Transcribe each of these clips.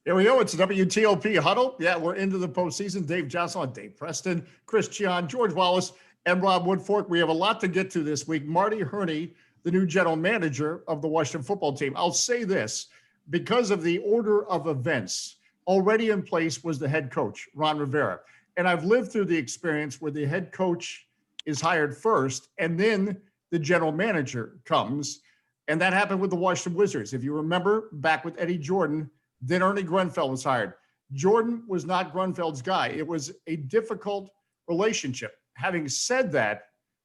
Here we go. It's WTOP Huddle. Yeah, we're into the postseason. Dave Johnson, Dave Preston, Chris Cichon, George Wallace, and Rob Woodfork. We have a lot to get to this week. Marty Hurney, the new general manager of the Washington football team. I'll say this, because of the order of events, already in place was the head coach, Ron Rivera. And I've lived through the experience where the head coach is hired first, and then the general manager comes. And that happened with the Washington Wizards. If you remember, back with Eddie Jordan, then Ernie Grunfeld was hired. Jordan was not Grunfeld's guy. It was a difficult relationship. Having said that,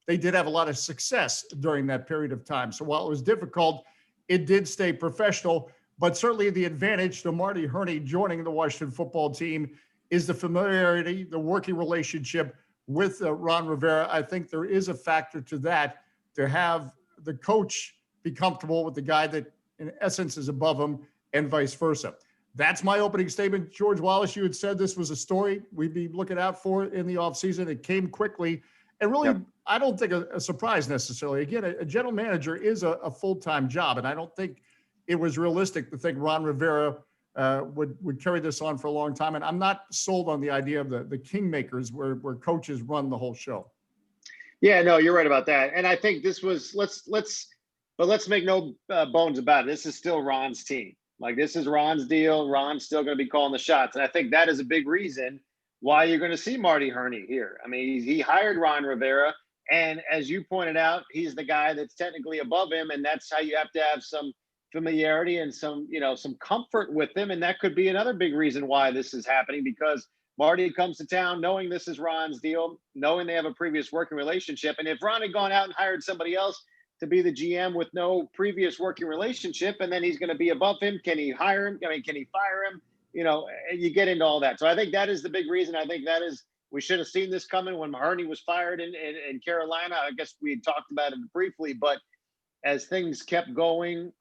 they did have a lot of success during that period of time. So while it was difficult, it did stay professional. But certainly the advantage to Marty Hurney joining the Washington football team is the familiarity, the working relationship with Ron Rivera. I think there is a factor to that, to have the coach be comfortable with the guy that in essence is above him, and vice versa. That's my opening statement. George Wallace, you had said this was a story we'd be looking out for in the offseason. It came quickly. And really, yep. I don't think a surprise necessarily. Again, a general manager is a full-time job, and I don't think it was realistic to think Ron Rivera would carry this on for a long time. And I'm not sold on the idea of the kingmakers where coaches run the whole show. Yeah, no, you're right about that. And I think this was, let's make no bones about it. This is still Ron's team. Like, this is Ron's deal. Ron's still going to be calling the shots. And I think that is a big reason why you're going to see Marty Hurney here. I mean, he hired Ron Rivera. And as you pointed out, he's the guy that's technically above him. And that's how you have to have some familiarity and some comfort with him. And that could be another big reason why this is happening, because Marty comes to town knowing this is Ron's deal, knowing they have a previous working relationship. And if Ron had gone out and hired somebody else to be the GM with no previous working relationship, and then he's going to be above him, can he hire him? I mean, can he fire him? You get into all that. So I think that is the big reason. I think that is, we should have seen this coming when Hurney was fired in Carolina. I guess we had talked about it briefly, but as things kept going,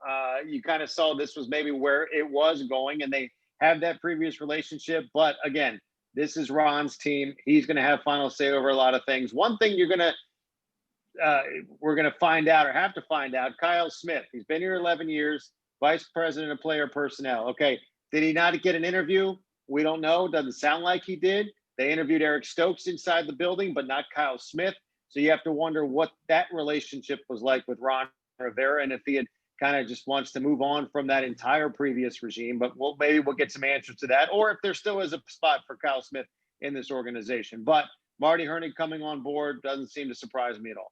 you kind of saw this was maybe where it was going, and they have that previous relationship. But again, this is Ron's team. He's going to have final say over a lot of things. One thing we're going to find out, or have to find out, Kyle Smith. He's been here 11 years, vice president of player personnel. Okay, did he not get an interview? We don't know. Doesn't sound like he did. They interviewed Eric Stokes inside the building, but not Kyle Smith. So you have to wonder what that relationship was like with Ron Rivera, and if he had kind of just wants to move on from that entire previous regime. But maybe we'll get some answers to that, or if there still is a spot for Kyle Smith in this organization. But Marty Hurney coming on board doesn't seem to surprise me at all.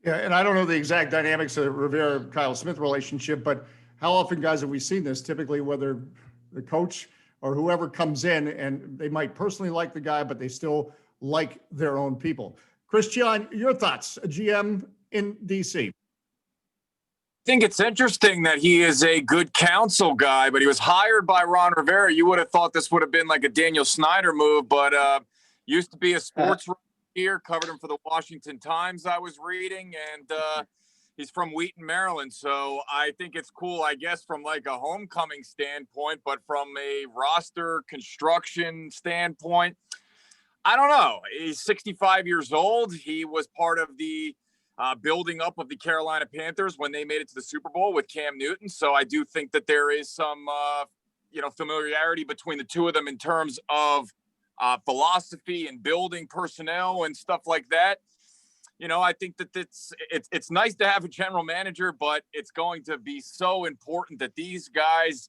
Yeah, and I don't know the exact dynamics of the Rivera-Kyle Smith relationship, but how often, guys, have we seen this? Typically, whether the coach or whoever comes in, and they might personally like the guy, but they still like their own people. Chris Cichon, your thoughts, a GM in D.C.? I think it's interesting that he is a good counsel guy, but he was hired by Ron Rivera. You would have thought this would have been like a Daniel Snyder move, but used to be a sports writer here, covered him for the Washington Times, I was reading, and he's from Wheaton, Maryland. So I think it's cool, I guess, from like a homecoming standpoint, but from a roster construction standpoint, I don't know. He's 65 years old. He was part of the building up of the Carolina Panthers when they made it to the Super Bowl with Cam Newton. So I do think that there is some, familiarity between the two of them in terms of philosophy and building personnel and stuff like that. I think that it's nice to have a general manager, but it's going to be so important that these guys,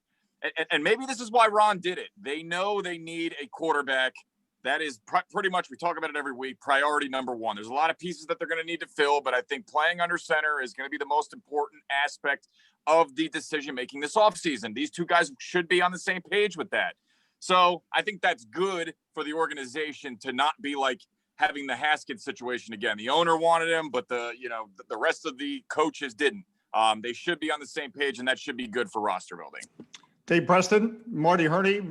and maybe this is why Ron did it. They know they need a quarterback. That is pretty much, we talk about it every week, priority number one. There's a lot of pieces that they're going to need to fill, but I think playing under center is going to be the most important aspect of the decision-making this offseason. These two guys should be on the same page with that. So I think that's good for the organization to not be like having the Haskins situation again. The owner wanted him, but the rest of the coaches didn't. They should be on the same page, and that should be good for roster building. Dave Preston, Marty Hurney,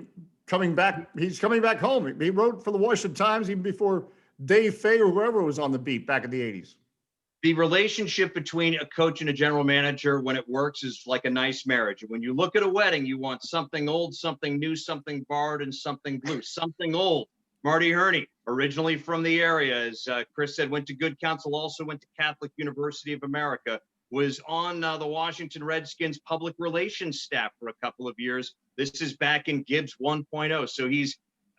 coming back. He's coming back home. He wrote for the Washington Times even before Dave Fay or whoever was on the beat back in the 80s. The relationship between a coach and a general manager, when it works, is like a nice marriage. When you look at a wedding, you want something old, something new, something borrowed, and something blue. Something old. Marty Hurney, originally from the area, as Chris said, went to good counsel, also went to Catholic University of America, was on the Washington Redskins public relations staff for a couple of years. This is back in Gibbs 1.0. So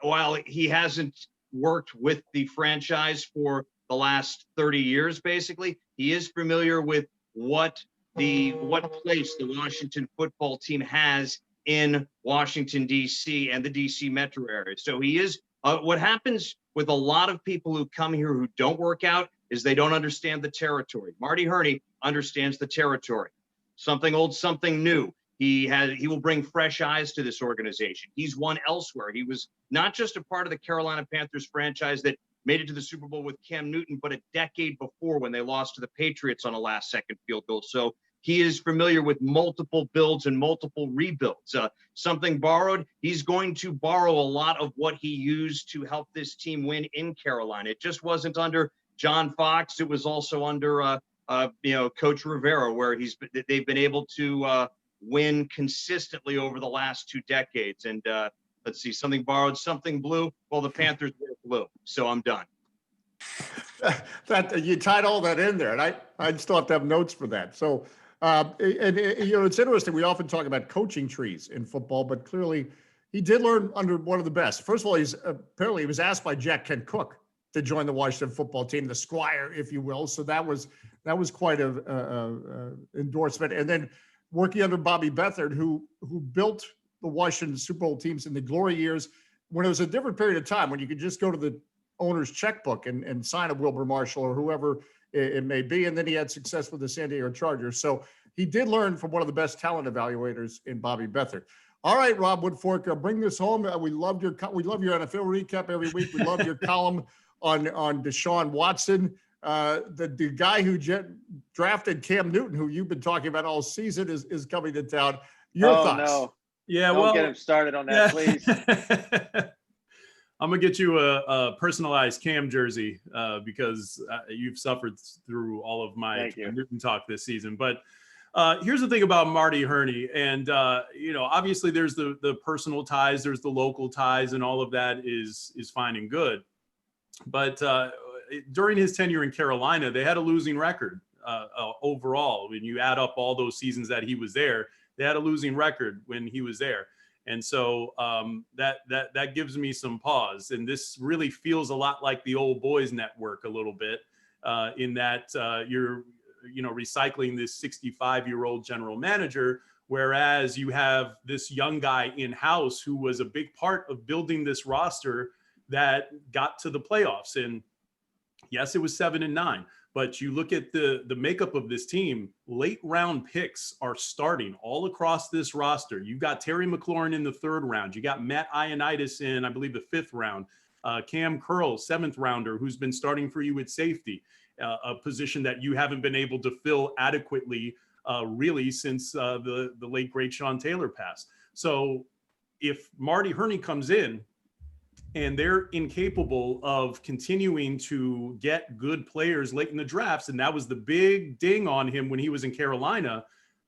while he hasn't worked with the franchise for the last 30 years, basically, he is familiar with what place the Washington football team has in Washington, D.C. and the D.C. metro area. So he is, what happens with a lot of people who come here who don't work out is they don't understand the territory. Marty Hurney understands the territory. Something old, something new. He will bring fresh eyes to this organization. He's won elsewhere. He was not just a part of the Carolina Panthers franchise that made it to the Super Bowl with Cam Newton, but a decade before when they lost to the Patriots on a last-second field goal. So he is familiar with multiple builds and multiple rebuilds. Something borrowed, he's going to borrow a lot of what he used to help this team win in Carolina. It just wasn't under John Fox. It was also under Coach Rivera, where they've been able to win consistently over the last 2 decades. And let's see, something borrowed, something blue. Well, the Panthers were blue, so I'm done. That you tied all that in there, and I still have to have notes for that. So, it's interesting. We often talk about coaching trees in football, but clearly he did learn under one of the best. First of all, he was asked by Jack Kent Cooke to join the Washington football team, the squire, if you will. So that was quite a endorsement. And then working under Bobby Beathard, who built the Washington Super Bowl teams in the glory years when it was a different period of time, when you could just go to the owner's checkbook and sign a Wilbur Marshall or whoever it may be. And then he had success with the San Diego Chargers. So he did learn from one of the best talent evaluators in Bobby Beathard. All right, Rob Woodfork, bring this home. We love your NFL recap every week. We love your column on Deshaun Watson. The guy who drafted Cam Newton, who you've been talking about all season, is coming to town. Your thoughts? No. Yeah, Don't get him started on that, please. I'm gonna get you a personalized Cam jersey because you've suffered through all of my Newton talk this season. But here's the thing about Marty Hurney, and obviously there's the personal ties, there's the local ties, and all of that is fine and good. But during his tenure in Carolina, they had a losing record overall. When you add up all those seasons that he was there, they had a losing record when he was there. And so that gives me some pause. And this really feels a lot like the old boys network a little bit in that you're recycling this 65-year-old general manager, whereas you have this young guy in-house who was a big part of building this roster that got to the playoffs. And yes, it was 7-9, but you look at the makeup of this team, late round picks are starting all across this roster. You've got Terry McLaurin in the 3rd round. You got Matt Ioannidis in, I believe, the 5th round. Cam Curl, 7th rounder, who's been starting for you at safety, a position that you haven't been able to fill adequately really since the late, great Sean Taylor passed. So if Marty Hurney comes in, and they're incapable of continuing to get good players late in the drafts, and that was the big ding on him when he was in Carolina,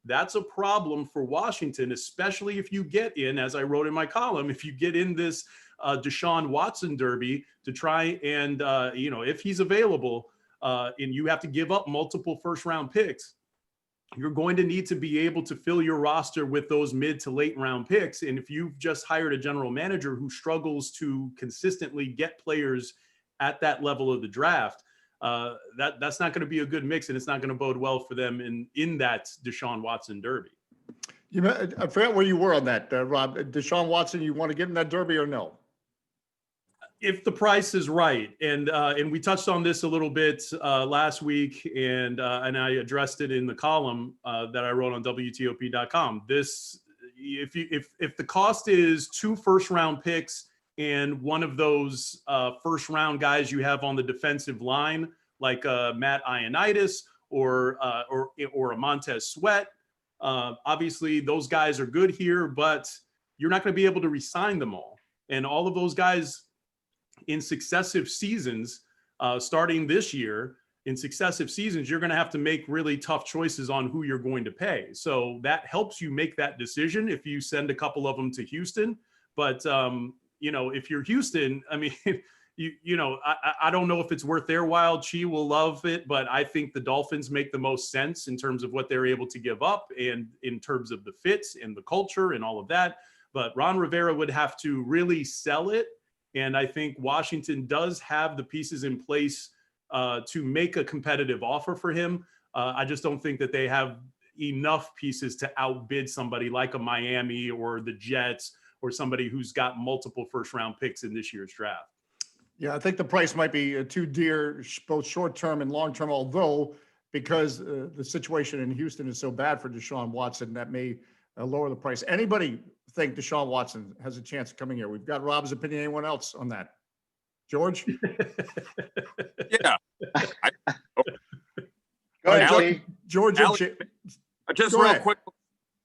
that's a problem for Washington, especially if you get in, as I wrote in my column, if you get in this Deshaun Watson derby to try and, if he's available and you have to give up multiple 1st-round picks, you're going to need to be able to fill your roster with those mid to late round picks. And if you've just hired a general manager who struggles to consistently get players at that level of the draft, that's not going to be a good mix, and it's not going to bode well for them in that Deshaun Watson derby. I forgot where you were on that, Rob. Deshaun Watson, you want to get in that derby or no? If the price is right, and we touched on this a little bit last week, and I addressed it in the column that I wrote on WTOP.com. If the cost is 2 1st-round picks and one of those 1st-round guys you have on the defensive line, like Matt Ioannidis or a Montez Sweat, obviously those guys are good here, but you're not going to be able to re-sign them all, and all of those guys in successive seasons, starting this year, in successive seasons, you're going to have to make really tough choices on who you're going to pay. So that helps you make that decision if you send a couple of them to Houston. But, if you're Houston, I mean, I don't know if it's worth their while. Chi will love it, but I think the Dolphins make the most sense in terms of what they're able to give up and in terms of the fits and the culture and all of that. But Ron Rivera would have to really sell it. And I think Washington does have the pieces in place to make a competitive offer for him. I just don't think that they have enough pieces to outbid somebody like a Miami or the Jets or somebody who's got multiple first-round picks in this year's draft. Yeah, I think the price might be too dear, both short-term and long-term, although because the situation in Houston is so bad for Deshaun Watson, that may lower the price. Anybody think Deshaun Watson has a chance of coming here? We've got Rob's opinion. Anyone else on that? George? Yeah. Go ahead, Lee. George, just go real ahead. quick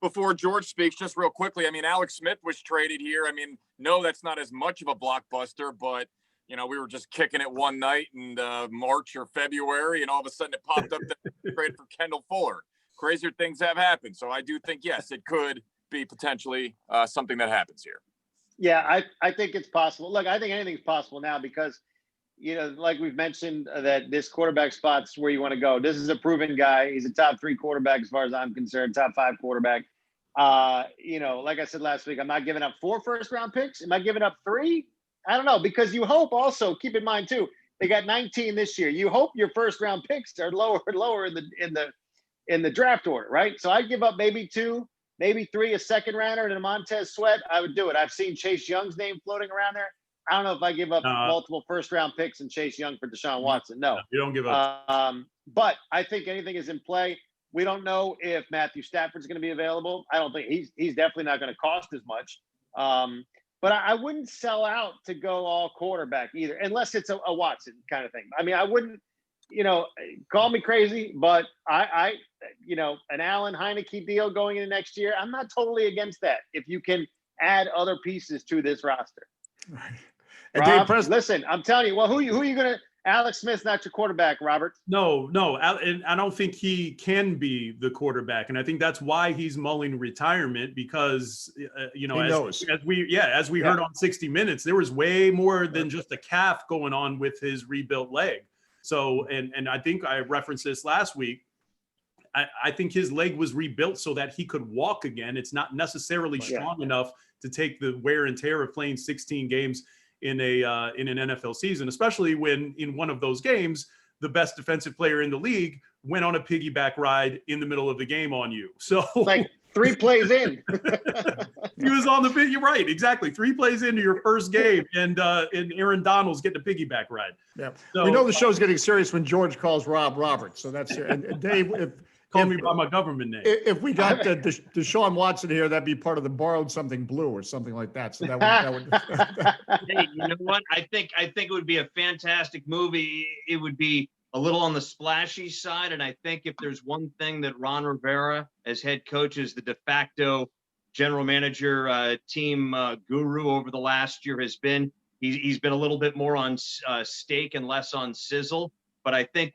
before George speaks, just real quickly. I mean, Alex Smith was traded here. I mean, no, that's not as much of a blockbuster, but we were just kicking it one night in March or February, and all of a sudden it popped up that trade for Kendall Fuller. Crazier things have happened. So I do think, yes, it could be potentially something that happens here. Yeah, I think it's possible. Look, I think anything's possible now because, like we've mentioned, that this quarterback spot's where you want to go. This is a proven guy. He's a top 3 quarterback as far as I'm concerned, top 5 quarterback. Like I said last week, I'm not giving up 4 first-round picks. Am I giving up 3? I don't know, because you hope also, keep in mind too, they got 19 this year. You hope your first-round picks are lower in the draft order, right? So I'd give up maybe 2, maybe 3, a second rounder and a Montez Sweat. I would do it. I've seen Chase Young's name floating around there. I don't know if I give up multiple first-round picks and Chase Young for Deshaun Watson. No, you don't give up. But I think anything is in play. We don't know if Matthew Stafford's going to be available. I don't think he's definitely not going to cost as much. But I wouldn't sell out to go all quarterback either, unless it's a Watson kind of thing. I mean, I wouldn't, call me crazy, but I an Allen Heineke deal going into next year, I'm not totally against that if you can add other pieces to this roster. Right. And Rob, Dave listen, I'm telling you, well, who are you going to – Alex Smith's not your quarterback, Robert. No, and I don't think he can be the quarterback, and I think that's why he's mulling retirement because as we heard on 60 Minutes, there was way more than just a calf going on with his rebuilt leg. So, and I think I referenced this last week. I think his leg was rebuilt so that he could walk again. It's not necessarily strong enough to take the wear and tear of playing 16 games in an NFL season, especially when in one of those games, the best defensive player in the league went on a piggyback ride in the middle of the game on you. So like 3 plays in. He was on the piggy, right? Exactly. 3 plays into your first game, and Aaron Donald's getting a piggyback ride. Yeah. So, we know the show's getting serious when George calls Rob Robert. So that's and Dave, call me by my government name. If we got Deshaun Watson here, that'd be part of the Borrowed Something Blue or something like that. So that would. Hey, you know what? I think it would be a fantastic movie. It would be a little on the splashy side, and I think if there's one thing that Ron Rivera, as head coach, is the de facto general manager, team guru over the last year has been, he's been a little bit more on steak and less on sizzle. But I think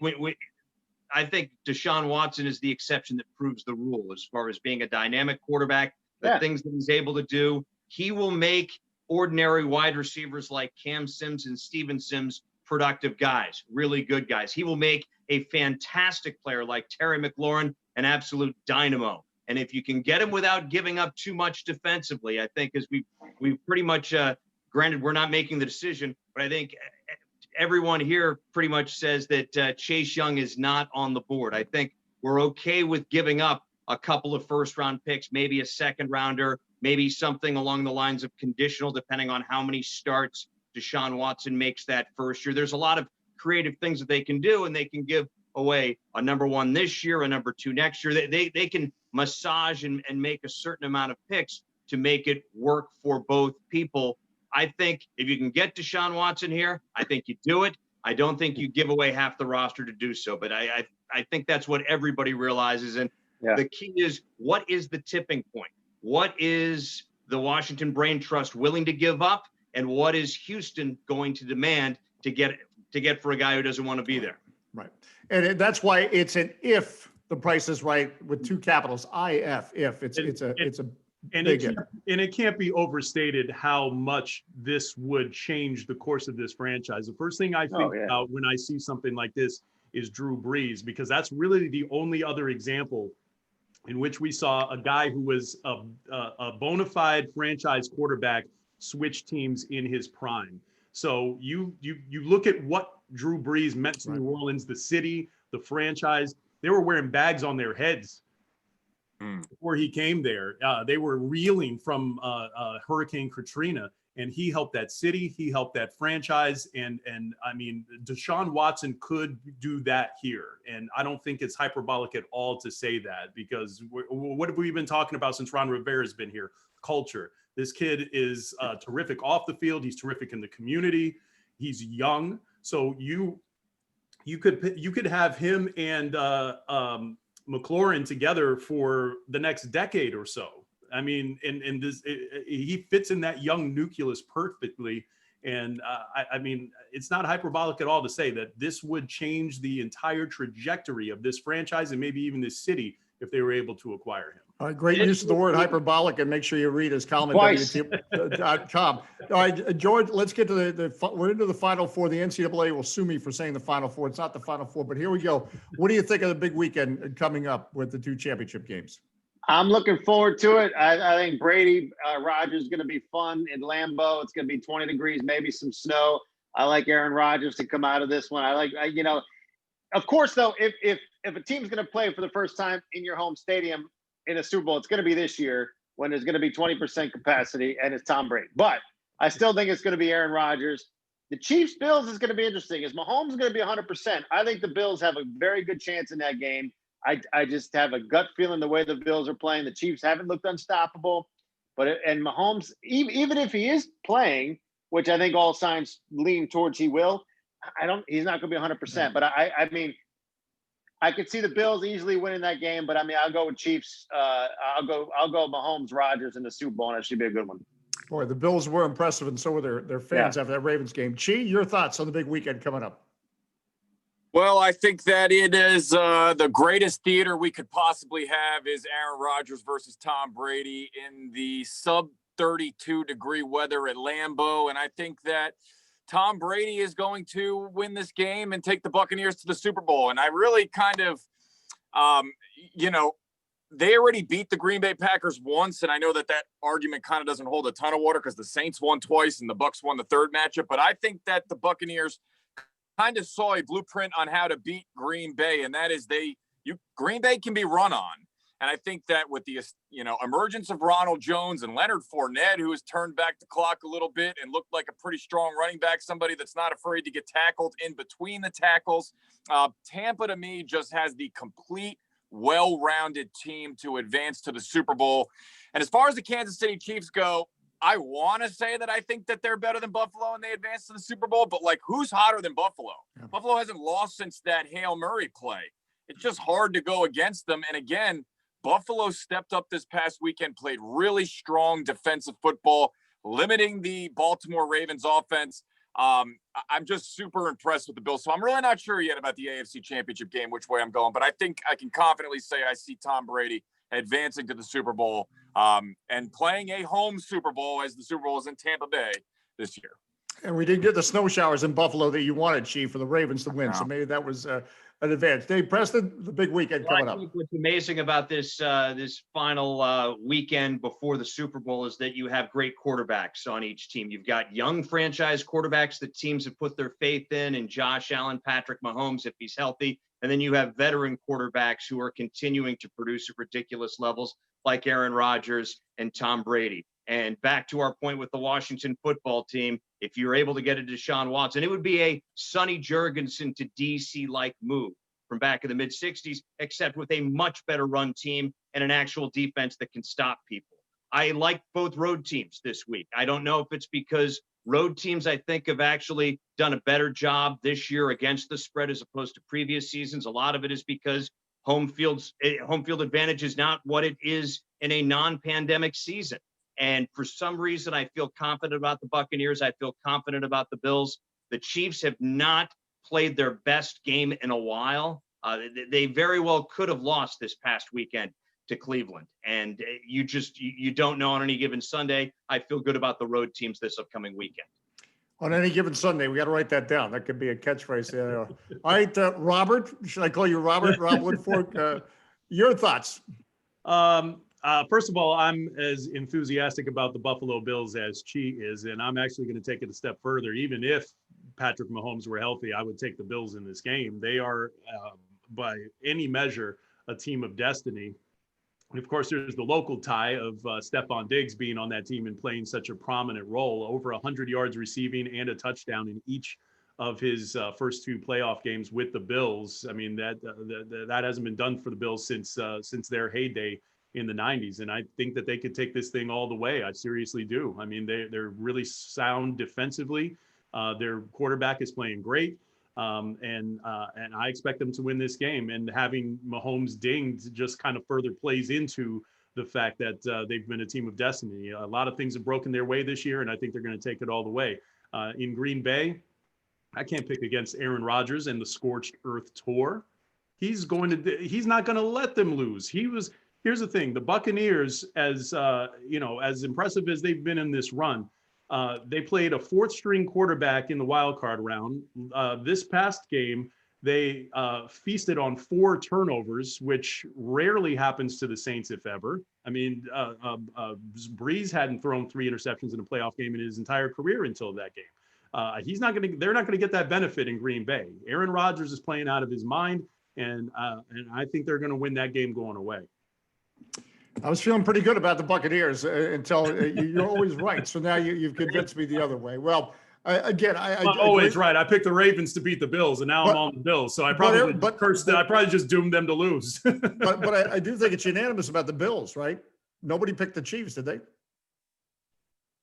I think Deshaun Watson is the exception that proves the rule as far as being a dynamic quarterback, the things that he's able to do. He will make ordinary wide receivers like Cam Sims and Steven Sims productive guys, really good guys. He will make a fantastic player like Terry McLaurin an absolute dynamo. And if you can get him without giving up too much defensively, I think as we pretty much, granted, we're not making the decision, but I think everyone here pretty much says that Chase Young is not on the board. I think we're okay with giving up a couple of first-round picks, maybe a second-rounder, maybe something along the lines of conditional, depending on how many starts Deshaun Watson makes that first year. There's a lot of creative things that they can do, and they can give away a number 1 this year, a number 2 next year. They can massage and make a certain amount of picks to make it work for both people. I think if you can get Deshaun Watson here, I think you do it. I don't think you give away half the roster to do so, but I think that's what everybody realizes. And the key is, what is the tipping point? What is the Washington Brain Trust willing to give up? And what is Houston going to demand to get for a guy who doesn't want to be there? Right. And that's why it's an if the price is right with 2 capitals, if it's a And it can't be overstated how much this would change the course of this franchise. The first thing I think about when I see something like this is Drew Brees, because that's really the only other example in which we saw a guy who was a bona fide franchise quarterback switch teams in his prime. So you look at what Drew Brees meant to New Orleans, the city, the franchise. They were wearing bags on their heads before he came there. They were reeling from Hurricane Katrina, and he helped that city. He helped that franchise. And I mean, Deshaun Watson could do that here. And I don't think it's hyperbolic at all to say that, because what have we been talking about since Ron Rivera's been here? Culture. This kid is terrific off the field. He's terrific in the community. He's young. So you could have him and McLaurin together for the next decade or so. I mean, and he fits in that young nucleus perfectly. And I mean, it's not hyperbolic at all to say that this would change the entire trajectory of this franchise and maybe even this city if they were able to acquire him. All right, great use of the word hyperbolic, and make sure you read his column at WTOP.com. All right, George, let's get to we're into the Final Four. The NCAA will sue me for saying the Final Four. It's not the Final Four, but here we go. What do you think of the big weekend coming up with the two championship games? I'm looking forward to it. I think Brady Rodgers is going to be fun in Lambeau. It's going to be 20 degrees, maybe some snow. I like Aaron Rodgers to come out of this one. Of course, though, if a team's going to play for the first time in your home stadium in a Super Bowl, it's going to be this year when there's going to be 20% capacity and it's Tom Brady. But I still think it's going to be Aaron Rodgers. The Chiefs-Bills is going to be interesting. Is Mahomes going to be 100%? I think the Bills have a very good chance in that game. I just have a gut feeling the way the Bills are playing. The Chiefs haven't looked unstoppable. And Mahomes, even if he is playing, which I think all signs lean towards he will, he's not going to be 100%. But I mean, I could see the Bills easily winning that game, but I mean, I'll go with Chiefs. I'll go Mahomes, Rodgers in the Super Bowl, and it should be a good one. Boy, the Bills were impressive, and so were their fans after that Ravens game. Chi, your thoughts on the big weekend coming up? Well, I think that it is the greatest theater we could possibly have is Aaron Rodgers versus Tom Brady in the sub 32-degree weather at Lambeau, and I think that Tom Brady is going to win this game and take the Buccaneers to the Super Bowl. And I really kind of, they already beat the Green Bay Packers once. And I know that argument kind of doesn't hold a ton of water because the Saints won twice and the Bucs won the third matchup. But I think that the Buccaneers kind of saw a blueprint on how to beat Green Bay. And that is Green Bay can be run on. And I think that with the, emergence of Ronald Jones and Leonard Fournette, who has turned back the clock a little bit and looked like a pretty strong running back, somebody that's not afraid to get tackled in between the tackles. Tampa, to me, just has the complete, well-rounded team to advance to the Super Bowl. And as far as the Kansas City Chiefs go, I want to say that I think that they're better than Buffalo and they advance to the Super Bowl, but who's hotter than Buffalo? Yeah. Buffalo hasn't lost since that Hail Murray play. It's just hard to go against them. And again, Buffalo stepped up this past weekend, played really strong defensive football, limiting the Baltimore Ravens offense. I'm just super impressed with the Bills. So I'm really not sure yet about the AFC Championship game, which way I'm going. But I think I can confidently say I see Tom Brady advancing to the Super Bowl and playing a home Super Bowl as the Super Bowl is in Tampa Bay this year. And we didn't get the snow showers in Buffalo that you wanted, Chief, for the Ravens to win. No. So maybe that was an advance. Dave Preston, the big weekend coming up. What's amazing about this final weekend before the Super Bowl is that you have great quarterbacks on each team. You've got young franchise quarterbacks that teams have put their faith in Josh Allen, Patrick Mahomes, if he's healthy. And then you have veteran quarterbacks who are continuing to produce at ridiculous levels, like Aaron Rodgers and Tom Brady. And back to our point with the Washington football team, if you're able to get a Deshaun Watson, it would be a Sonny Jurgensen to DC-like move from back in the mid-'60s, except with a much better run team and an actual defense that can stop people. I like both road teams this week. I don't know if it's because road teams, I think, have actually done a better job this year against the spread as opposed to previous seasons. A lot of it is because home field advantage is not what it is in a non-pandemic season. And for some reason, I feel confident about the Buccaneers. I feel confident about the Bills. The Chiefs have not played their best game in a while. They very well could have lost this past weekend. to Cleveland. And you don't know on any given Sunday. I feel good about the road teams this upcoming weekend. On any given Sunday, we got to write that down. That could be a catchphrase. All right, Robert, should I call you Robert? Rob Woodfork, your thoughts? First of all, I'm as enthusiastic about the Buffalo Bills as Chi is, and I'm actually going to take it a step further. Even if Patrick Mahomes were healthy, I would take the Bills in this game. They are, by any measure, a team of destiny. And of course, there's the local tie of Stephon Diggs being on that team and playing such a prominent role, over 100 yards receiving and a touchdown in each of his first 2 playoff games with the Bills. I mean, that hasn't been done for the Bills since their heyday in the 90s. And I think that they could take this thing all the way. I seriously do. I mean, they're really sound defensively. Their quarterback is playing great. And I expect them to win this game. And having Mahomes dinged just kind of further plays into the fact that they've been a team of destiny. A lot of things have broken their way this year, and I think they're going to take it all the way. In Green Bay, I can't pick against Aaron Rodgers and the Scorched Earth Tour. He's not going to let them lose. Here's the thing: the Buccaneers, as impressive as they've been in this run, they played a 4th-string quarterback in the wild card round. This past game, they feasted on 4 turnovers, which rarely happens to the Saints, if ever. I mean, Breeze hadn't thrown 3 interceptions in a playoff game in his entire career until that game. They're not going to get that benefit in Green Bay. Aaron Rodgers is playing out of his mind, and I think they're going to win that game going away. I was feeling pretty good about the Buccaneers until you're always right. So now you've convinced me the other way. Well, I'm always right. I picked the Ravens to beat the Bills, and now I'm on the Bills. So I probably just doomed them to lose. but I do think it's unanimous about the Bills, right? Nobody picked the Chiefs, did they?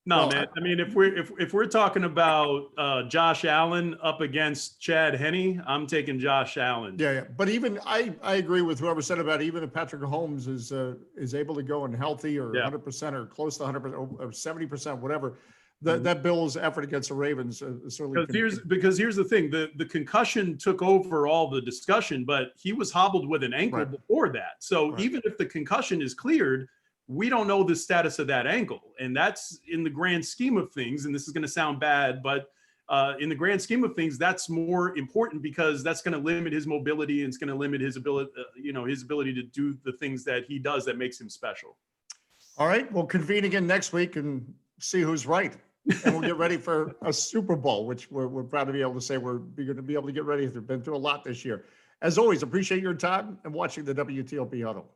No, man. I mean, if we're talking about Josh Allen up against Chad Henne, I'm taking Josh Allen. Yeah. But even I agree with whoever said about even if Patrick Mahomes is able to go and healthy or 100% or close to 100% or 70%, whatever, that Bills' effort against the Ravens certainly. Because here's the thing: the concussion took over all the discussion, but he was hobbled with an ankle before that. So even if the concussion is cleared, we don't know the status of that ankle. And that's in the grand scheme of things. And this is going to sound bad, but in the grand scheme of things, that's more important because that's going to limit his mobility and it's going to limit his ability, his ability to do the things that he does that makes him special. All right. We'll convene again next week and see who's right. And we'll get ready for a Super Bowl, which we're proud to be able to say we're going to be able to get ready. They've been through a lot this year. As always, appreciate your time and watching the WTOP Huddle.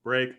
Break.